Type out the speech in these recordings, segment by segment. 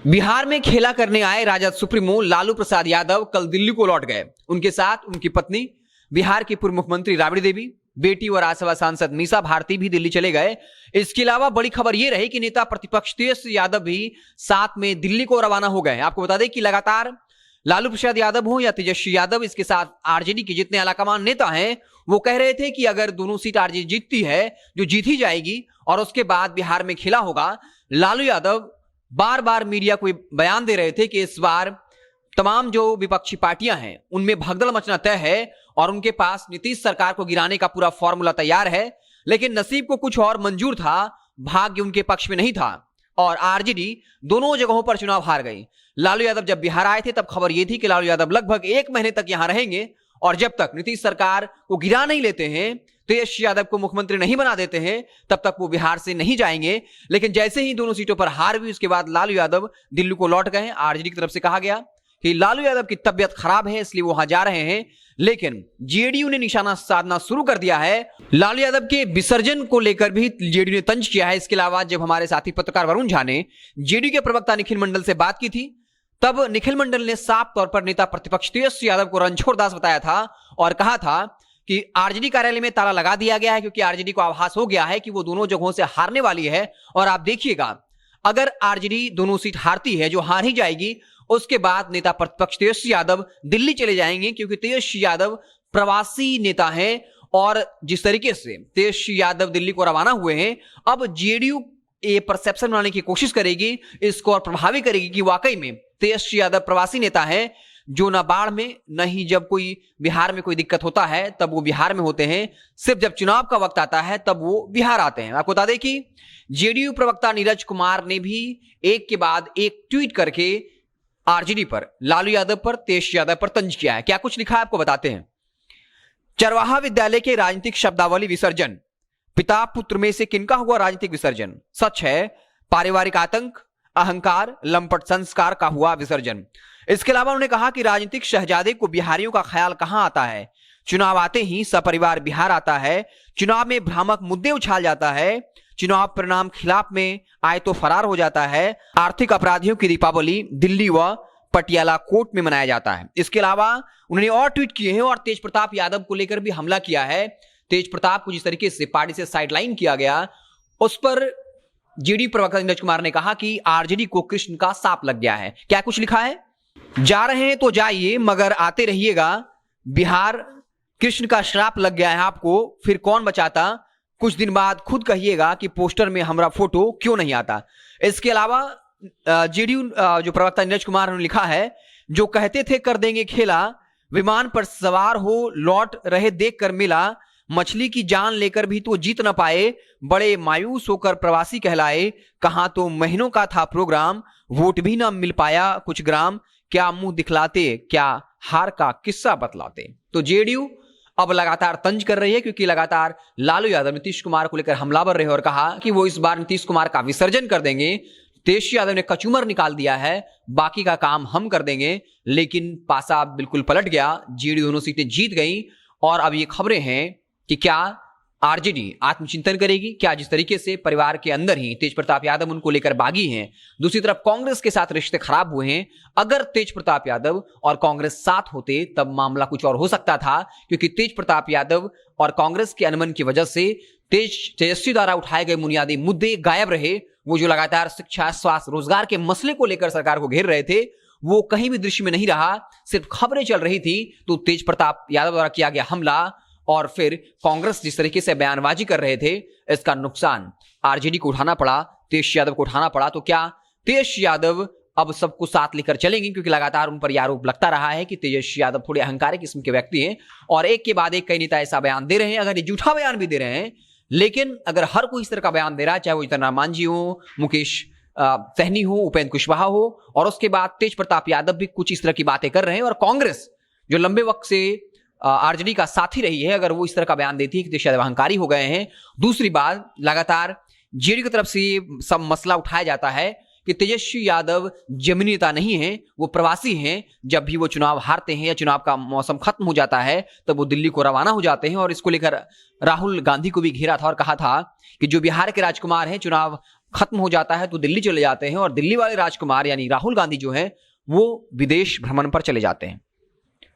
बिहार में खेला करने आए राजद सुप्रीमो लालू प्रसाद यादव कल दिल्ली को लौट गए। उनके साथ उनकी पत्नी, बिहार की पूर्व मुख्यमंत्री राबड़ी देवी, बेटी और राज्यसभा सांसद मीसा भारती भी दिल्ली चले गए। इसके अलावा बड़ी खबर यह रही कि नेता प्रतिपक्ष तेजस्वी यादव भी साथ में दिल्ली को रवाना हो गए। आपको बता दें कि लगातार लालू प्रसाद यादव हो या तेजस्वी यादव, इसके साथ आरजेडी के जितने आलाकमान नेता हैं वो कह रहे थे कि अगर दोनों सीट आरजेडी जीतती है, जो जीत ही जाएगी, और उसके बाद बिहार में खेला होगा। लालू यादव बार बार मीडिया को बयान दे रहे थे कि इस बार तमाम जो विपक्षी पार्टियां हैं उनमें भगदड़ मचना तय है और उनके पास नीतीश सरकार को गिराने का पूरा फॉर्मूला तैयार है। लेकिन नसीब को कुछ और मंजूर था, भाग्य उनके पक्ष में नहीं था और आरजेडी दोनों जगहों पर चुनाव हार गई। लालू यादव जब बिहार आए थे तब खबर यह थी कि लालू यादव लगभग 1 महीने तक यहां रहेंगे और जब तक नीतीश सरकार को गिरा नहीं लेते हैं, तेजस्वी यादव को मुख्यमंत्री नहीं बना देते हैं, तब तक वो बिहार से नहीं जाएंगे। लेकिन जैसे ही दोनों सीटों पर हार हुई, उसके बाद लालू यादव दिल्ली को लौट गए। आरजेडी की तरफ से कहा गया कि लालू यादव की तबियत खराब है, इसलिए वो वहां जा रहे हैं। लेकिन जेडीयू ने निशाना साधना शुरू कर दिया है। लालू यादव के विसर्जन को लेकर भी जेडीयू ने तंज किया है। इसके अलावा जब हमारे साथी पत्रकार वरुण झा ने जेडीयू के प्रवक्ता निखिल मंडल से बात की थी, तब निखिल मंडल ने साफ तौर पर नेता प्रतिपक्ष तेजस्वी यादव को रणछोड़ दास बताया था और कहा था कि आरजेडी कार्यालय में ताला लगा दिया गया है, क्योंकि आरजेडी को आभास हो गया है कि वो दोनों जगहों से हारने वाली है। और आप देखिएगा, अगर आरजेडी दोनों सीट हारती है, जो हार ही जाएगी, उसके बाद नेता प्रतिपक्ष तेजस्वी यादव दिल्ली चले जाएंगे, क्योंकि तेजस्वी यादव प्रवासी नेता हैं। और जिस तरीके से तेजस्वी यादव दिल्ली को रवाना हुए हैं, अब जेडीयू ये परसेप्शन बनाने की कोशिश करेगी, इसको और प्रभावी करेगी कि वाकई में तेजस्वी यादव प्रवासी नेता है, जो न बाढ़ में न ही जब कोई बिहार में कोई दिक्कत होता है तब वो बिहार में होते हैं, सिर्फ जब चुनाव का वक्त आता है तब वो बिहार आते हैं। आपको बता दें कि जेडीयू प्रवक्ता नीरज कुमार ने भी एक के बाद एक ट्वीट करके आरजेडी पर, लालू यादव पर, तेजस्वी यादव पर तंज किया है। क्या कुछ लिखा है आपको बताते हैं। चरवाहा विद्यालय के राजनीतिक शब्दावली विसर्जन, पिता पुत्र में से किनका हुआ राजनीतिक विसर्जन? सच है, पारिवारिक आतंक, अहंकार, लंपट संस्कार का हुआ विसर्जन। इसके अलावा उन्होंने कहा कि राजनीतिक शहजादे को बिहारियों का ख्याल कहां आता है? चुनाव आते ही सपरिवार बिहार आता है। चुनाव में भ्रामक मुद्दे उछाल जाता है। चुनाव परिणाम खिलाफ में आए तो फरार हो जाता है। आर्थिक अपराधियों की दीपावली दिल्ली व पटियाला कोर्ट में मनाया जाता है। इसके अलावा उन्होंने और ट्वीट किए हैं और तेज प्रताप यादव को लेकर भी हमला किया है। तेज प्रताप को जिस तरीके से पार्टी से साइडलाइन किया गया, उस पर जेडीयू प्रवक्ता नीरज कुमार ने कहा कि आरजेडी को कृष्ण का सांप लग गया है। क्या कुछ लिखा है। जा रहे हैं तो जाइए, मगर आते रहिएगा। बिहार कृष्ण का श्राप लग गया है आपको, फिर कौन बचाता? कुछ दिन बाद खुद कहिएगा कि पोस्टर में हमारा फोटो क्यों नहीं आता। इसके अलावा जेडीयू जो प्रवक्ता नीरज कुमार ने लिखा है, जो कहते थे कर देंगे खेला, विमान पर सवार हो लौट रहे देख कर मिला, मछली की जान लेकर भी तो जीत न पाए, बड़े मायूस होकर प्रवासी कहलाए, कहां तो महीनों का था प्रोग्राम, वोट भी न मिल पाया कुछ ग्राम, क्या मुंह दिखलाते, क्या हार का किस्सा बतलाते। तो जेडीयू अब लगातार तंज कर रही है, क्योंकि लगातार लालू यादव नीतीश कुमार को लेकर हमलावर रहे और कहा कि वो इस बार नीतीश कुमार का विसर्जन कर देंगे। तेजस्वी यादव ने कचूमर निकाल दिया है, बाकी का काम हम कर देंगे। लेकिन पासा बिल्कुल पलट गया, जेडीयू दोनों सीटें जीत गई और अब ये खबरें हैं कि क्या आरजेडी आत्मचिंतन करेगी? क्या जिस तरीके से परिवार के अंदर ही तेज प्रताप यादव उनको लेकर बागी हैं, दूसरी तरफ कांग्रेस के साथ रिश्ते खराब हुए हैं। अगर तेज प्रताप यादव और कांग्रेस साथ होते तब मामला कुछ और हो सकता था, क्योंकि तेज प्रताप यादव और कांग्रेस के अनबन की वजह से तेजस्वी द्वारा उठाए गए बुनियादी मुद्दे गायब रहे। वो जो लगातार शिक्षा, स्वास्थ्य, रोजगार के मसले को लेकर सरकार को घेर रहे थे, वो कहीं भी दृश्य में नहीं रहा, सिर्फ खबरें चल रही थी। तो तेज प्रताप यादव द्वारा किया गया हमला और फिर कांग्रेस जिस तरीके से बयानबाजी कर रहे थे, इसका नुकसान आरजेडी को उठाना पड़ा, तेजस्वी यादव को उठाना पड़ा। तो क्या तेजस्वी यादव अब सबको साथ लेकर चलेंगे? क्योंकि लगातार उन पर यह आरोप लगता रहा है कि तेजस्वी यादव थोड़े अहंकारी किस्म के व्यक्ति हैं और एक के बाद एक कई नेता ऐसा बयान दे रहे हैं। अगर ये झूठा बयान भी दे रहे हैं, लेकिन अगर हर कोई इस तरह का बयान दे रहा है, चाहे वो जीतन मांझी हो, मुकेश सहनी हो, उपेंद्र कुशवाहा हो, और उसके बाद तेज प्रताप यादव भी कुछ इस तरह की बातें कर रहे हैं, और कांग्रेस जो लंबे वक्त से आरजेडी का साथी रही है, अगर वो इस तरह का बयान देती है कि तेजस्वी यादव अहंकारी हो गए हैं। दूसरी बात, लगातार जेडीयू की तरफ से सब मसला उठाया जाता है कि तेजस्वी यादव जमीनी नेता नहीं है, वो प्रवासी हैं। जब भी वो चुनाव हारते हैं या चुनाव का मौसम खत्म हो जाता है, तब वो दिल्ली को रवाना हो जाते हैं। और इसको लेकर राहुल गांधी को भी घेरा था और कहा था कि जो बिहार के राजकुमार हैं, चुनाव खत्म हो जाता है तो दिल्ली चले जाते हैं और दिल्ली वाले राजकुमार यानी राहुल गांधी जो है वो विदेश भ्रमण पर चले जाते हैं।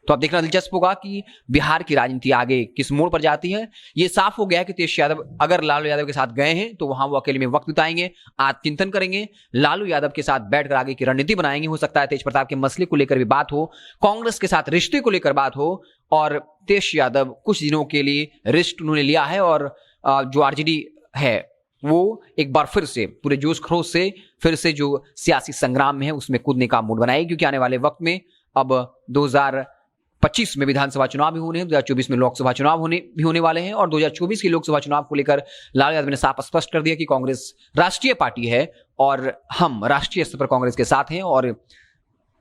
तो अब देखना दिलचस्प होगा कि बिहार की राजनीति आगे किस मोड़ पर जाती है। ये साफ हो गया कि तेज यादव अगर लालू यादव के साथ गए हैं तो वहां वो अकेले में वक्त बिताएंगे, आत्मचिंतन करेंगे, लालू यादव के साथ बैठकर आगे की रणनीति बनाएंगे। हो सकता है तेज प्रताप के मसले को लेकर भी बात हो, कांग्रेस के साथ रिश्ते को लेकर बात हो, और तेज यादव कुछ दिनों के लिए रिस्ट उन्होंने लिया है और जो आरजेडी है वो एक बार फिर से पूरे जोश खरोश से फिर से जो सियासी संग्राम में है उसमें कूदने का मूड बनाएगी, क्योंकि आने वाले वक्त में अब 2025 में विधानसभा चुनाव भी होने हैं, 2024 में लोकसभा चुनाव होने वाले हैं, और 2024 के लोकसभा चुनाव को लेकर लालू यादव ने साफ स्पष्ट कर दिया कि कांग्रेस राष्ट्रीय पार्टी है और हम राष्ट्रीय स्तर पर कांग्रेस के साथ हैं और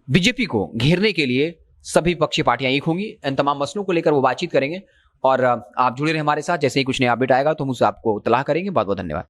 बीजेपी को घेरने के लिए सभी पक्षीय पार्टियां एक होंगी। इन तमाम मसलों को लेकर वो बातचीत करेंगे और आप जुड़े रहे हमारे साथ। जैसे ही कुछ नया अपडेट आएगा तो हम उसे आपको इत्तला करेंगे। बहुत बहुत धन्यवाद।